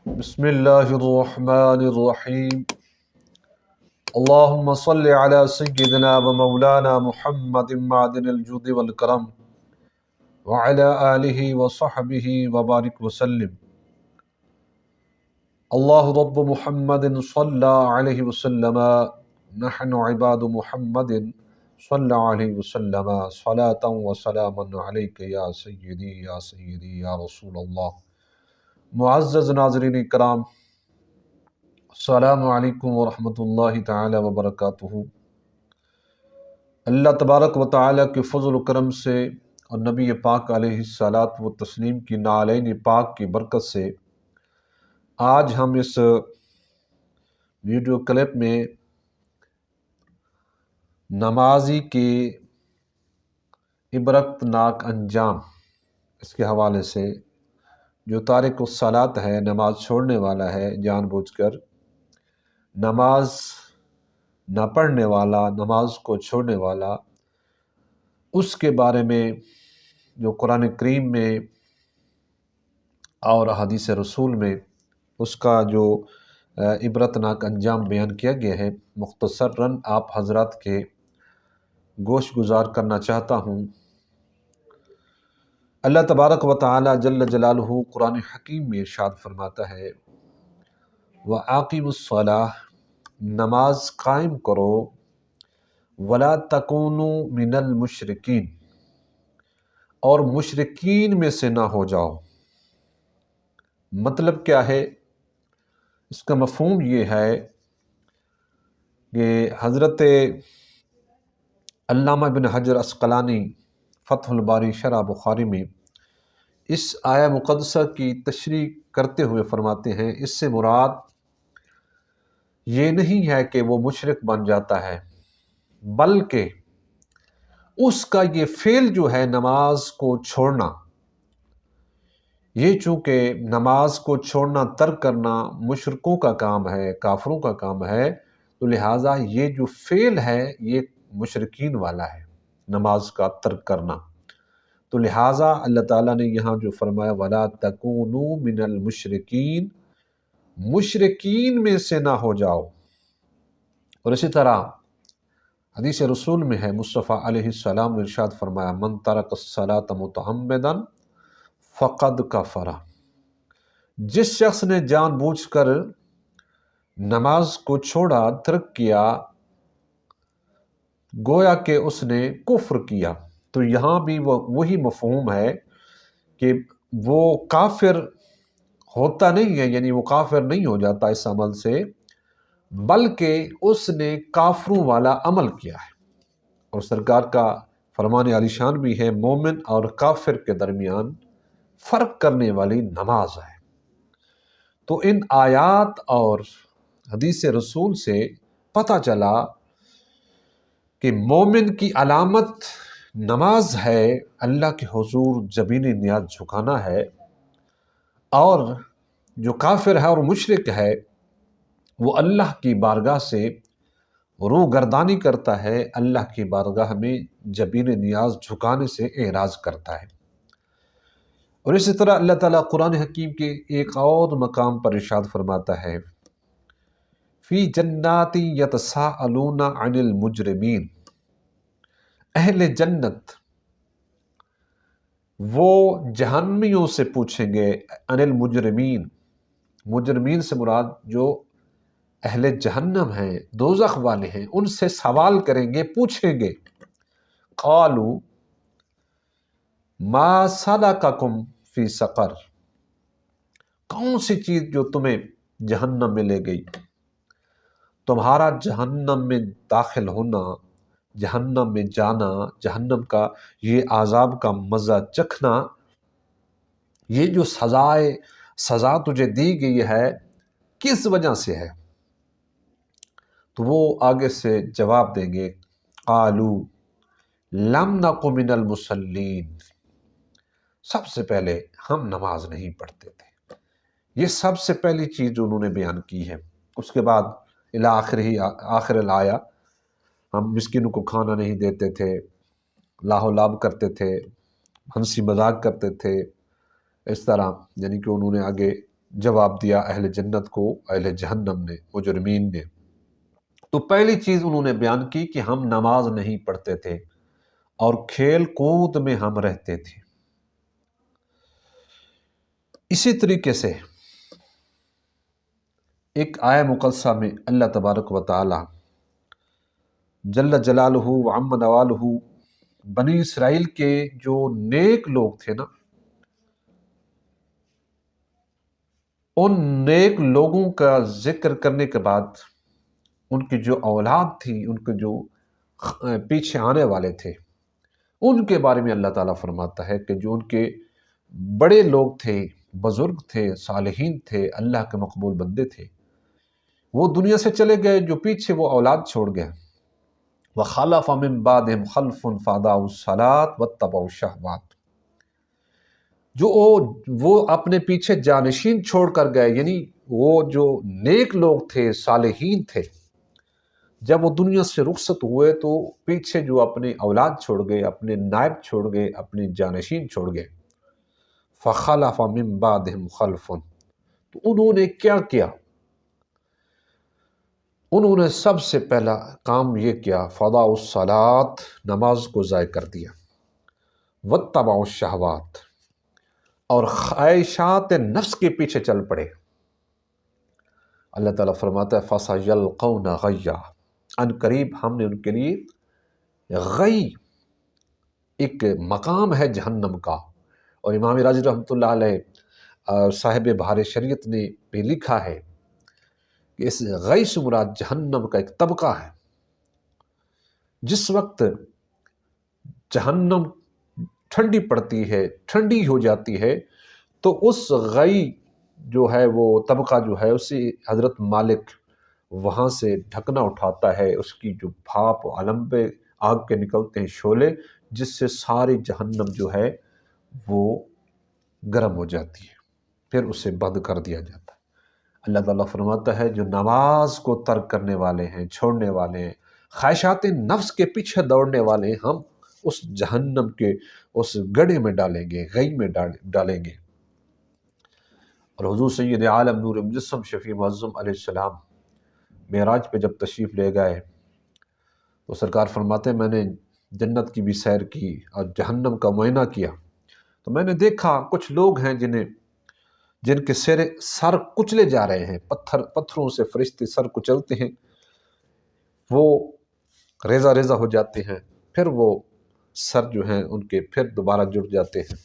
بسم اللہ الرحمن الرحیم اللہم صل علی سیدنا و مولانا محمد معدن الجود والکرم وعلی آلہ وصحبہ وبارک وسلم۔ اللہ رب محمد صلی علیہ وسلم، نحن عباد محمد صلی علیہ وسلم، صلاة و سلام علیک یا سیدی یا رسول اللہ۔ معزز ناظرین کرام، السلام علیکم ورحمۃ اللہ تعالی وبرکاتہ۔ اللہ تبارک و تعالی کے فضل و کرم سے اور نبی پاک علیہ الصلاۃ والتسلیم کی نعلین پاک کی برکت سے آج ہم اس ویڈیو کلپ میں نمازی کے عبرتناک انجام اس کے حوالے سے، جو تارک الصلاۃ ہے، نماز چھوڑنے والا ہے، جان بوجھ کر نماز نہ پڑھنے والا، نماز کو چھوڑنے والا، اس کے بارے میں جو قرآن کریم میں اور حدیث رسول میں اس کا جو عبرتناک انجام بیان کیا گیا ہے، مختصراً آپ حضرات کے گوش گزار کرنا چاہتا ہوں۔ اللہ تبارک و تعالی جل جلالہ قرآن حکیم میں ارشاد فرماتا ہے، وَأَقِیمُوا الصَّلَاةَ، نماز قائم کرو، وَلَا تَكُونُوا مِنَ الْمُشْرِكِينَ، اور مشرکین میں سے نہ ہو جاؤ۔ مطلب کیا ہے؟ اس کا مفہوم یہ ہے کہ حضرت علامہ ابن حجر عسقلانی فتح الباری شرح بخاری میں اس آیہ مقدسہ کی تشریح کرتے ہوئے فرماتے ہیں، اس سے مراد یہ نہیں ہے کہ وہ مشرک بن جاتا ہے، بلکہ اس کا یہ فعل جو ہے نماز کو چھوڑنا، یہ چونکہ نماز کو چھوڑنا، ترک کرنا مشرکوں کا کام ہے، کافروں کا کام ہے، تو لہٰذا یہ جو فعل ہے یہ مشرکین والا ہے، نماز کا ترک کرنا۔ تو لہٰذا اللہ تعالیٰ نے یہاں جو فرمایا وَلَا تَكُونُوا مِنَ الْمُشْرِكِينَ، مشرکین میں سے نہ ہو جاؤ۔ اور اسی طرح حدیث رسول میں ہے، مصطفیٰ علیہ السلام نے ارشاد فرمایا، مَن تَرَكَ الصَّلَاةَ مُتَعَمِّدًا فَقَدْ كَفَرَ، جس شخص نے جان بوجھ کر نماز کو چھوڑا، ترک کیا، گویا کہ اس نے کفر کیا۔ تو یہاں بھی وہی مفہوم ہے کہ وہ کافر ہوتا نہیں ہے، یعنی وہ کافر نہیں ہو جاتا اس عمل سے، بلکہ اس نے کافروں والا عمل کیا ہے۔ اور سرکار کا فرمان عالی شان بھی ہے، مومن اور کافر کے درمیان فرق کرنے والی نماز ہے۔ تو ان آیات اور حدیث رسول سے پتہ چلا کہ مومن کی علامت نماز ہے، اللہ کے حضور جبینِ نیاز جھکانا ہے، اور جو کافر ہے اور مشرک ہے وہ اللہ کی بارگاہ سے روح گردانی کرتا ہے، اللہ کی بارگاہ میں جبینِ نیاز جھکانے سے اعراض کرتا ہے۔ اور اسی طرح اللہ تعالیٰ قرآن حکیم کے ایک اور مقام پر ارشاد فرماتا ہے، فی جنات یتساءلون عن المجرمین، اہل جنت وہ جہنمیوں سے پوچھیں گے، عن المجرمین، مجرمین سے مراد جو اہل جہنم ہیں، دوزخ والے ہیں، ان سے سوال کریں گے، پوچھیں گے، قالوا ما سلککم فی سقر، کون سی چیز جو تمہیں جہنم میں لے گئی؟ تمہارا جہنم میں داخل ہونا، جہنم میں جانا، جہنم کا یہ عذاب کا مزہ چکھنا، یہ جو سزا تجھے دی گئی ہے، کس وجہ سے ہے؟ تو وہ آگے سے جواب دیں گے، قالوا لم نک من المصلین، سب سے پہلے ہم نماز نہیں پڑھتے تھے۔ یہ سب سے پہلی چیز جو انہوں نے بیان کی ہے۔ اس کے بعد آخر الآیہ، ہم مسکینوں کو کھانا نہیں دیتے تھے، لاہ و لاب کرتے تھے، ہنسی مذاق کرتے تھے، اس طرح، یعنی کہ انہوں نے آگے جواب دیا اہل جنت کو اہل جہنم نے، مجرمین نے۔ تو پہلی چیز انہوں نے بیان کی کہ ہم نماز نہیں پڑھتے تھے اور کھیل کود میں ہم رہتے تھے۔ اسی طریقے سے ایک آیہ مقدسہ میں اللہ تبارک و تعالی جل جلالہ و عم نوالہ بنی اسرائیل کے جو نیک لوگ تھے نا، ان نیک لوگوں کا ذکر کرنے کے بعد ان کی جو اولاد تھی، ان کے جو پیچھے آنے والے تھے، ان کے بارے میں اللہ تعالیٰ فرماتا ہے کہ جو ان کے بڑے لوگ تھے، بزرگ تھے، صالحین تھے، اللہ کے مقبول بندے تھے، وہ دنیا سے چلے گئے، جو پیچھے وہ اولاد چھوڑ گئے۔ وَخَلَفَ مِن بَعْدِهِمْ خَلْفٌ فَأَضَاعُوا الصَّلَاةَ وَاتَّبَعُوا الشَّهَوَاتِ، جو وہ اپنے پیچھے جانشین چھوڑ کر گئے، یعنی وہ جو نیک لوگ تھے، صالحین تھے، جب وہ دنیا سے رخصت ہوئے تو پیچھے جو اپنے اولاد چھوڑ گئے، اپنے نائب چھوڑ گئے، اپنے جانشین چھوڑ گئے۔ فَخَلَفَ مِن بَعْدِهِمْ خَلْفٌ، تو انہوں نے کیا کیا؟ انہوں نے سب سے پہلا کام یہ کیا، فَأَضَاعُوا الصَّلَاةَ، نماز کو ضائع کر دیا، وَاتَّبَعُوا الشَّهَوَاتِ، اور خواہشات نفس کے پیچھے چل پڑے۔ اللہ تعالیٰ فرماتا ہے فَسَيَلْقَوْنَ غَيًّا، ان قریب ہم نے ان کے لیے غی، ایک مقام ہے جہنم کا۔ اور امام راضی رحمۃ اللہ علیہ صاحب بحر شریعت نے بھی لکھا ہے کہ اس غی سے مراد جہنم کا ایک طبقہ ہے۔ جس وقت جہنم ٹھنڈی پڑتی ہے، ٹھنڈی ہو جاتی ہے، تو اس غی جو ہے وہ طبقہ جو ہے اسی حضرت مالک وہاں سے ڈھکنا اٹھاتا ہے، اس کی جو بھاپ علمبے آگ کے نکلتے ہیں شعلے، جس سے ساری جہنم جو ہے وہ گرم ہو جاتی ہے، پھر اسے بند کر دیا جاتا ہے۔ اللہ تعالیٰ فرماتا ہے جو نماز کو ترک کرنے والے ہیں، چھوڑنے والے ہیں، خواہشات نفس کے پیچھے دوڑنے والے ہیں، ہم اس جہنم کے اس گڑھے میں ڈالیں گے، غی میں ڈالیں گے۔ اور حضور سید عالم نور مجسم شفیع معظم علیہ السلام معراج پہ جب تشریف لے گئے تو سرکار فرماتے ہیں میں نے جنت کی بھی سیر کی اور جہنم کا معائنہ کیا، تو میں نے دیکھا کچھ لوگ ہیں جن کے سر کچلے جا رہے ہیں، پتھروں سے فرشتے سر کچلتے ہیں، وہ ریزہ ریزہ ہو جاتے ہیں، پھر وہ سر جو ہیں ان کے پھر دوبارہ جڑ جاتے ہیں۔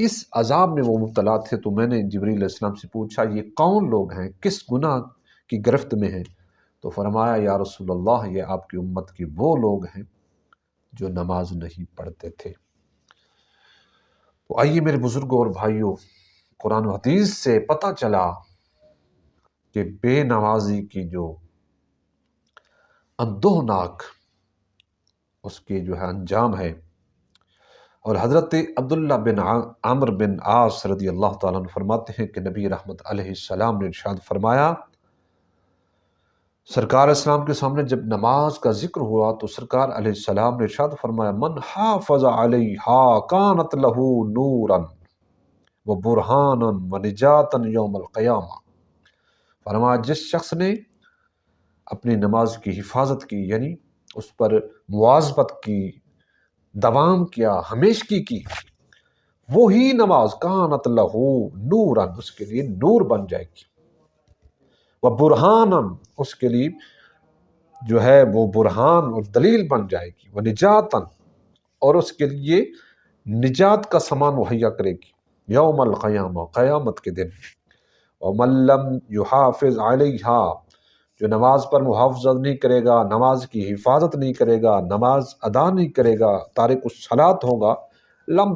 اس عذاب میں وہ مبتلا تھے، تو میں نے جبریل علیہ السلام سے پوچھا یہ کون لوگ ہیں، کس گناہ کی گرفت میں ہیں؟ تو فرمایا یا رسول اللہ یہ آپ کی امت کی وہ لوگ ہیں جو نماز نہیں پڑھتے تھے۔ تو آئیے میرے بزرگوں اور بھائیوں، قرآن و حدیث سے پتہ چلا کہ بے نمازی کی جو اندوہناک اس کے جو ہے انجام ہے۔ اور حضرت عبداللہ بن عمرو بن عاص رضی اللہ تعالیٰ عنہ فرماتے ہیں کہ نبی رحمت علیہ السلام نے ارشاد فرمایا، سرکار اسلام کے سامنے جب نماز کا ذکر ہوا تو سرکار علیہ السلام نے ارشاد فرمایا من حافظ علیہا کانت لہو نورا و برہانا و نجاتا یوم القیامہ، فرمایا جس شخص نے اپنی نماز کی حفاظت کی، یعنی اس پر مواظبت کی، دوام کیا، ہمیشگی کی، وہی نماز کانت لہو نورا، اس کے لیے نور بن جائے گی، وہ برہانن، اس کے لیے جو ہے وہ برہان اور دلیل بن جائے گی، وہ نجاتن، اور اس کے لیے نجات کا سامان مہیا کرے گی یوم القیامہ، قیامت کے دن۔ ومن لم یحافظ علیہا، جو نماز پر محافظت نہیں کرے گا، نماز کی حفاظت نہیں کرے گا، نماز ادا نہیں کرے گا، تارک الصلاۃ ہوگا، لم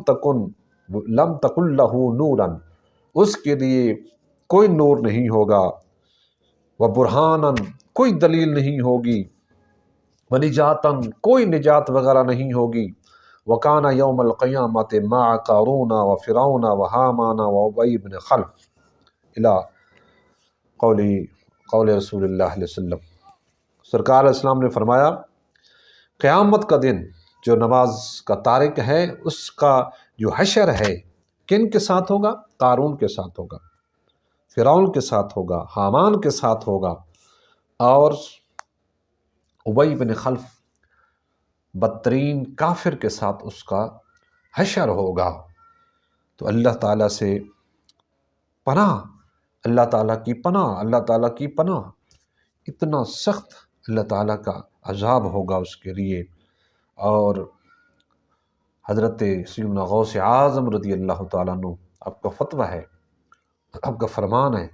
تکن لہ نورا، اس کے لیے کوئی نور نہیں ہوگا، و برہانن، کوئی دلیل نہیں ہوگی، و نجاتن، کوئی نجات وغیرہ نہیں ہوگی، وکان یوم القیامت مع قارون و فرعون و حامان و ابی بن خلف الی قول رسول اللہ علیہ وسلم۔ سرکار علیہ السلام نے فرمایا قیامت کا دن جو نماز کا تارک ہے اس کا جو حشر ہے کن کے ساتھ ہوگا؟ قارون کے ساتھ ہوگا، فرعون کے ساتھ ہوگا، حامان کے ساتھ ہوگا، اور ابی بن خلف بدترین کافر کے ساتھ اس کا حشر ہوگا۔ تو اللہ تعالیٰ سے پناہ، اللہ تعالیٰ کی پناہ، اللہ تعالیٰ کی پناہ، اتنا سخت اللہ تعالیٰ کا عذاب ہوگا اس کے لیے۔ اور حضرت سیدنا غوث اعظم رضی اللہ تعالیٰ عنہ، آپ کا فتویٰ ہے، آپ کا فرمان ہے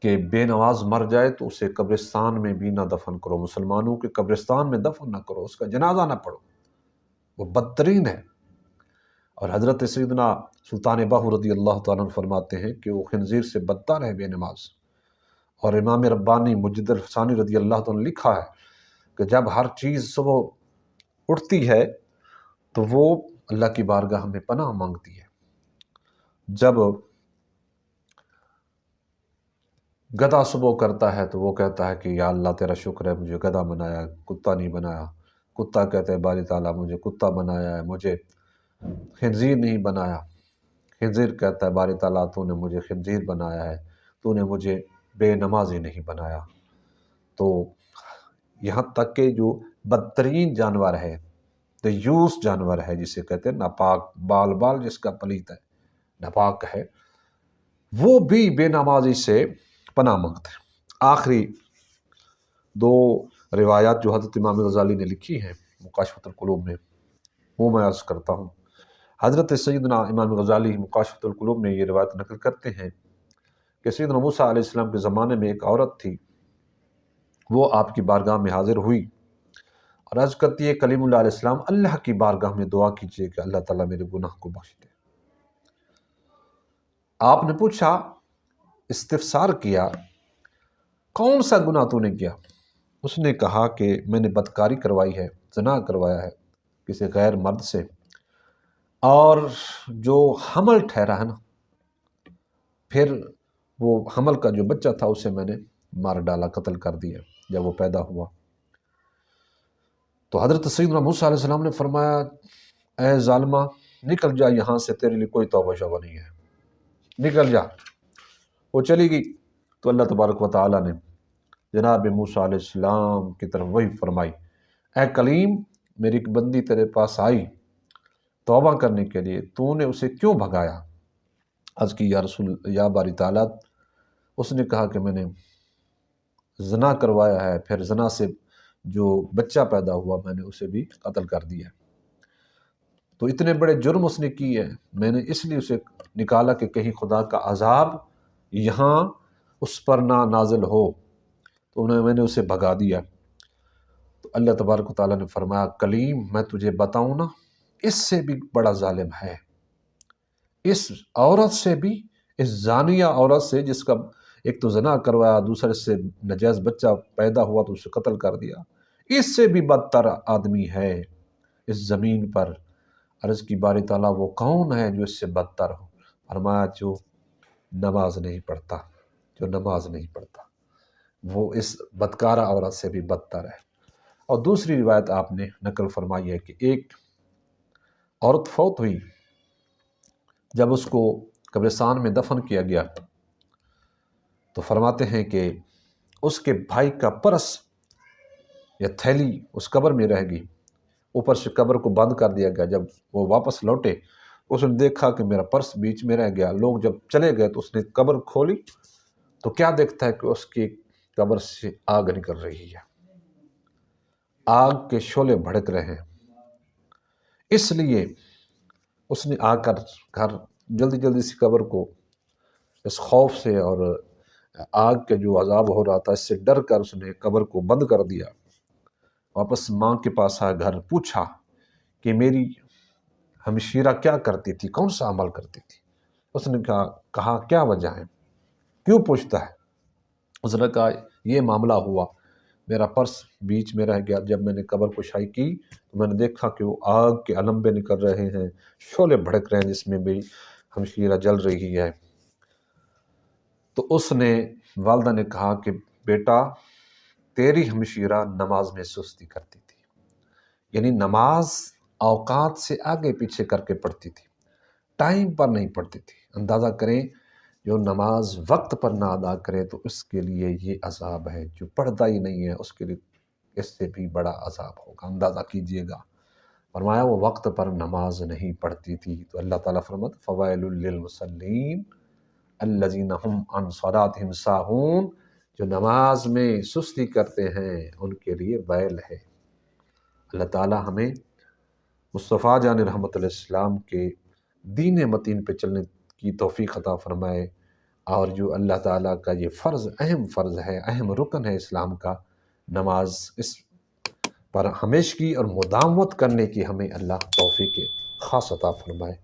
کہ بے نماز مر جائے تو اسے قبرستان میں بھی نہ دفن کرو، مسلمانوں کے قبرستان میں دفن نہ کرو، اس کا جنازہ نہ پڑھو، وہ بدترین ہے۔ اور حضرت سیدنا سلطان باہو رضی اللہ تعالیٰ عنہ فرماتے ہیں کہ وہ خنزیر سے بدتر ہے بے نماز۔ اور امام ربانی مجد الفسانی رضی اللہ تعالیٰ نے لکھا ہے کہ جب ہر چیز صبح اٹھتی ہے تو وہ اللہ کی بارگاہ میں پناہ مانگتی ہے۔ جب گدھا صبح کرتا ہے تو وہ کہتا ہے کہ یا اللہ تیرا شکر ہے مجھے گدھا بنایا، کتا نہیں بنایا۔ کتا کہتا ہے باری تعالیٰ مجھے کتا بنایا ہے، مجھے خنزیر نہیں بنایا۔ خنزیر کہتا ہے باری تعالیٰ تو نے مجھے خنزیر بنایا ہے، تو نے مجھے بے نمازی نہیں بنایا۔ تو یہاں تک کہ جو بدترین جانور ہے، دیوس جانور ہے جسے کہتے ہیں ناپاک، بال جس کا پلیت ہے، ناپاک ہے، وہ بھی بے نمازی سے پناہ مانگتے ہیں۔ آخری دو روایات جو حضرت امام غزالی نے لکھی ہیں مکاشفۃ القلوب میں، وہ میں عرض کرتا ہوں۔ حضرت سیدنا امام غزالی مکاشفۃ القلوب میں یہ روایت نقل کرتے ہیں کہ سیدنا موسیٰ علیہ السلام کے زمانے میں ایک عورت تھی، وہ آپ کی بارگاہ میں حاضر ہوئی اور عرض کرتی ہے کلیم اللہ علیہ السلام اللہ کی بارگاہ میں دعا کیجئے کہ اللہ تعالیٰ میرے گناہ کو بخش دے۔ آپ نے پوچھا، استفسار کیا، کون سا گناہ تو نے کیا؟ اس نے کہا کہ میں نے بدکاری کروائی ہے، زنا کروایا ہے کسی غیر مرد سے، اور جو حمل ٹھہرا ہے نا، پھر وہ حمل کا جو بچہ تھا اسے میں نے مار ڈالا، قتل کر دیا جب وہ پیدا ہوا۔ تو حضرت سیدنا موسیٰ علیہ السلام نے فرمایا اے ظالمہ نکل جا یہاں سے، تیرے لیے کوئی توبہ شوبہ نہیں ہے، نکل جا۔ وہ چلی گئی تو اللہ تبارک و تعالیٰ نے جناب موسیٰ علیہ السلام کی طرف وحی فرمائی، اے کلیم میری ایک بندی تیرے پاس آئی توبہ کرنے کے لیے، تو نے اسے کیوں بھگایا؟ عرض کی یا رسول یا باری تعالیٰ، اس نے کہا کہ میں نے زنا کروایا ہے، پھر زنا سے جو بچہ پیدا ہوا میں نے اسے بھی قتل کر دیا۔ تو اتنے بڑے جرم اس نے کی ہے، میں نے اس لیے اسے نکالا کہ کہیں خدا کا عذاب یہاں اس پر نہ نازل ہو، تو میں نے اسے بھگا دیا۔ تو اللہ تبارک و تعالیٰ نے فرمایا کلیم میں تجھے بتاؤں نا، اس سے بھی بڑا ظالم ہے، اس عورت سے بھی، اس زانیہ عورت سے جس کا ایک تو زنا کروایا، دوسرے سے ناجائز بچہ پیدا ہوا تو اسے قتل کر دیا، اس سے بھی بدتر آدمی ہے اس زمین پر۔ عرض کی باری تعالیٰ وہ کون ہے جو اس سے بدتر ہو؟ فرمایا جو نماز نہیں پڑھتا، جو نماز نہیں پڑھتا، وہ اس بدکارہ عورت سے بھی بدتر ہے۔ اور دوسری روایت آپ نے نقل فرمائی ہے کہ ایک عورت فوت ہوئی، جب اس کو قبرستان میں دفن کیا گیا تو فرماتے ہیں کہ اس کے بھائی کا پرس یا تھیلی اس قبر میں رہ گئی، اوپر سے قبر کو بند کر دیا گیا۔ جب وہ واپس لوٹے اس نے دیکھا کہ میرا پرس بیچ میں رہ گیا۔ لوگ جب چلے گئے تو اس نے قبر کھولی تو کیا دیکھتا ہے کہ اس کی قبر سے آگ نکل رہی ہے، آگ کے شعلے بھڑک رہے ہیں۔ اس لیے اس نے آ کر گھر جلدی جلدی سے قبر کو اس خوف سے اور آگ کے جو عذاب ہو رہا تھا اس سے ڈر کر اس نے قبر کو بند کر دیا۔ واپس ماں کے پاس آیا، گھر پوچھا کہ میری ہمشیرہ کیا کرتی تھی، کون سا عمل کرتی تھی؟ اس نے کہا کیا وجہ ہے، کیوں پوچھتا ہے؟ اس نے کہا یہ معاملہ ہوا، میرا پرس بیچ میں رہ گیا، جب میں نے قبر کشائی کی تو میں نے دیکھا کہ وہ آگ کے علمبے نکل رہے ہیں، شعلے بھڑک رہے ہیں جس میں میری ہمشیرہ جل رہی ہے۔ تو اس نے والدہ نے کہا کہ بیٹا تیری ہمشیرہ نماز میں سستی کرتی تھی، یعنی نماز اوقات سے آگے پیچھے کر کے پڑھتی تھی، ٹائم پر نہیں پڑھتی تھی۔ اندازہ کریں جو نماز وقت پر نہ ادا کرے تو اس کے لیے یہ عذاب ہے، جو پڑھتا ہی نہیں ہے اس کے لیے اس سے بھی بڑا عذاب ہوگا، اندازہ کیجئے گا۔ فرمایا وہ وقت پر نماز نہیں پڑھتی تھی، تو اللہ تعالیٰ فرماتا فوائل للمصلین الذین هم عن صلاتهم ساہون، جو نماز میں سستی کرتے ہیں ان کے لیے ویل ہے۔ اللہ تعالیٰ ہمیں مصطفیٰ جان رحمت علیہ السلام کے دین متین پہ چلنے کی توفیق عطا فرمائے، اور جو اللہ تعالیٰ کا یہ فرض، اہم فرض ہے، اہم رکن ہے اسلام کا، نماز، اس پر ہمیشگی اور مداومت کرنے کی ہمیں اللہ توفیق خاص عطا فرمائے۔